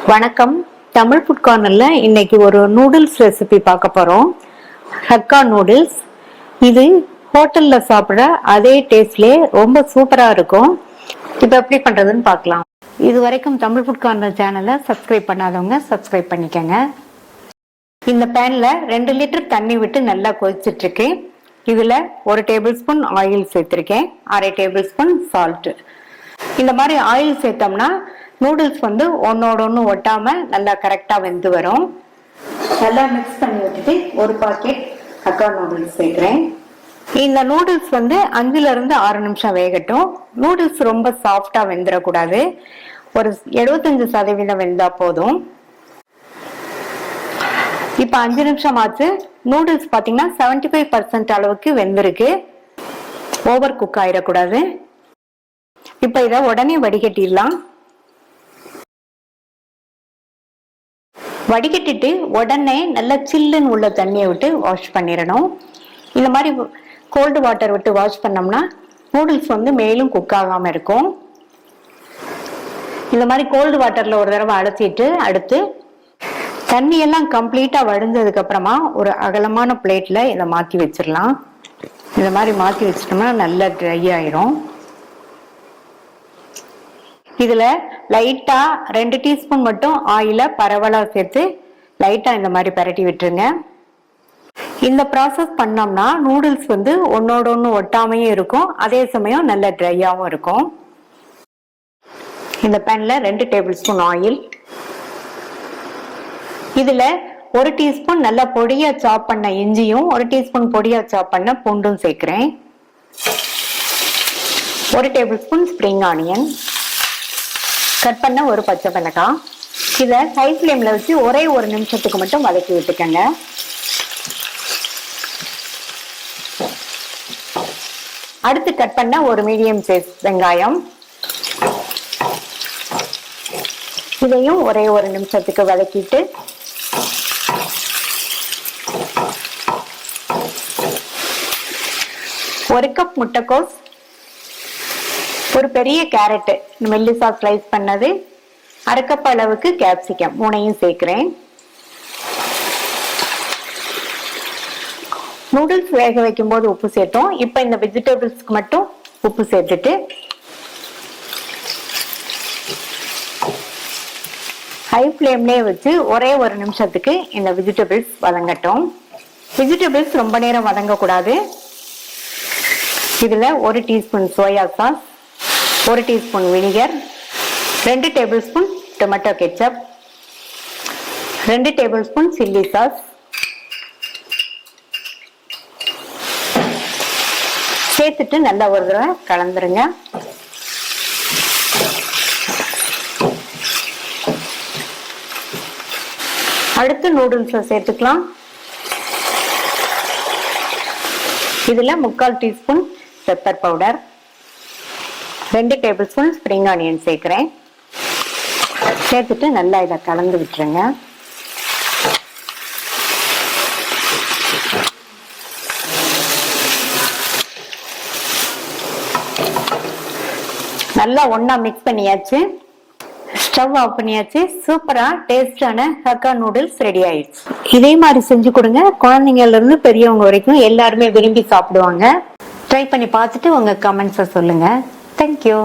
வணக்கம். தமிழ் ஃபுட் கார்னர்ல இன்னைக்கு ஒரு நூடுல்ஸ் ரெசிபி பார்க்க போறோம். Hakka noodles. இது ஹோட்டல்ல சாப்பிட அதே டேஸ்ட்லயே ரொம்ப சூப்பரா இருக்கும். இப்போ எப்படி பண்றதுன்னு பார்க்கலாம். இது வரைக்கும் தமிழ் ஃபுட் கார்னர் சேனலை சப்ஸ்கிரைப் பண்ணாதவங்க சப்ஸ்கிரைப் பண்ணிக்கங்க. இந்த பேன்ல 2 லிட்டர் தண்ணி விட்டு நல்லா கொதிச்சிட்டு இருக்கு. இதுல 1 டேபிள் ஸ்பூன் ஆயில் சேர்த்திருக்கேன். 1/2 டேபிள் ஸ்பூன் சால்ட். இந்த மாதிரி ஆயில் சேர்த்தோம்னா நூடுல்ஸ் ஒன்னோட ஒன்று ஒட்டாம நல்லா கரெக்டா வெந்து வரும். நல்லா மிக்ஸ் பண்ணி வச்சுட்டு ஒரு பாக்கெட் ஹக்கா நூடுல்ஸ் சேர்க்கிறேன். இந்த நூடுல்ஸ் 5ல இருந்து 6 நிமிஷம் வேகட்டும். நூடுல்ஸ் ரொம்ப சாஃப்டா வெந்துடக்கூடாது. ஒரு 75% வெந்தா போதும். இப்ப 5 நிமிஷம் ஆச்சு. நூடுல்ஸ் பாத்தீங்கன்னா 75% அளவுக்கு வெந்திருக்கு. ஓவர் குக் ஆயிடக்கூடாது. இப்ப இத உடனே வடிகட்டிடலாம். வடிகட்டிட்டு உடனே நல்லா சில்லுன்னு உள்ள தண்ணியை விட்டு வாஷ் பண்ணிடணும். இந்த மாதிரி கோல்டு வாட்டர் விட்டு வாஷ் பண்ணோம்னா நூடுல்ஸ் மேலும் குக் ஆகாம இருக்கும். இந்த மாதிரி கோல்டு வாட்டர்ல ஒரு தடவை அலசிட்டு அடுத்து தண்ணியெல்லாம் கம்ப்ளீட்டா வடிஞ்சதுக்கு அப்புறமா ஒரு அகலமான பிளேட்ல இதை மாத்தி வச்சிடலாம். இந்த மாதிரி மாத்தி வச்சிட்டோம்னா நல்லா ட்ரை ஆயிரும். இதுல லைட்டா 2 டீஸ்பூன் மட்டும் ஆயில பரவலா சேர்த்து லைட்டா இந்த மாதிரி பரட்டி விட்டுருங்க. இந்த ப்ராசஸ் பண்ணோம்னா நூடுல்ஸ் ஒன்னோட ஒன்று ஒட்டாமையும் இருக்கும், அதே சமயம் நல்ல ட்ரையாவும் இருக்கும். இந்த பேன்ல 2 டேபிள் ஸ்பூன் ஆயில். இதுல 1 டீஸ்பூன் நல்லா பொடியா சாப் பண்ண இஞ்சியும் 1 டீஸ்பூன் பொடியா சாப் பண்ண பூண்டும் சேர்க்கிறேன். 1 table spoon spring onion, cut பண்ண ஒரு பச்சை மிளகாய். இதை ஹை ஃப்ளேம்ல வச்சு ஒரே 1 நிமிஷத்துக்கு மட்டும் வதக்கி விட்டுக்கங்க. அடுத்து கட் பண்ண ஒரு மீடியம் சைஸ் வெங்காயம். இதையும் ஒரே 1 நிமிஷத்துக்கு வதக்கிட்டு ஒரு கப் முட்டைக்கோஸ், ஒரு பெரிய கேரட் மெல்லிசா ஸ்லைஸ் பண்ணது, 1/2 கப் அளவுக்கு கேப்சிகம் 3 சேர்க்கிறேன். நூடுல்ஸ் வேக வைக்கும் போது உப்பு சேர்த்தோம். இப்ப இந்த வெஜிடபிள்ஸ்க்கு மட்டும் உப்பு சேர்த்துட்டு ஹை ஃப்ளேம்லயே வச்சு ஒரே 1 நிமிஷத்துக்கு இந்த வெஜிடபிள்ஸ் வதங்கட்டும். வெஜிடபிள்ஸ் ரொம்ப நேரம் வதங்கக்கூடாது. இதுல 1 teaspoon soya sauce, 1 teaspoon vinegar, 2 table spoon tomato ketchup, 2 table spoon chilli sauce சேர்த்துட்டு நல்லா ஒரு தடவை கலந்துருங்க. அடுத்து நூடுல்ஸை சேர்த்துக்கலாம். இதுல 3/4 teaspoon pepper powder, 2 table spoon spring onion சேர்க்கிறேன். சேர்த்துட்டு நல்லா இதை கலந்து விட்டுருங்க. நல்லா ஒண்ணா மிக்ஸ் பண்ணியாச்சு. ஸ்டவ் ஆஃப் பண்ணியாச்சு. சூப்பரா டேஸ்டான ஹக்கா நூடுல்ஸ் ரெடி ஆயிடுச்சு. இதே மாதிரி செஞ்சு கொடுங்க. குழந்தைங்கள்ல இருந்து பெரியவங்க வரைக்கும் எல்லாருமே விரும்பி சாப்பிடுவாங்க. ட்ரை பண்ணி பார்த்துட்டு உங்க கமெண்ட்ஸை சொல்லுங்க. Thank you.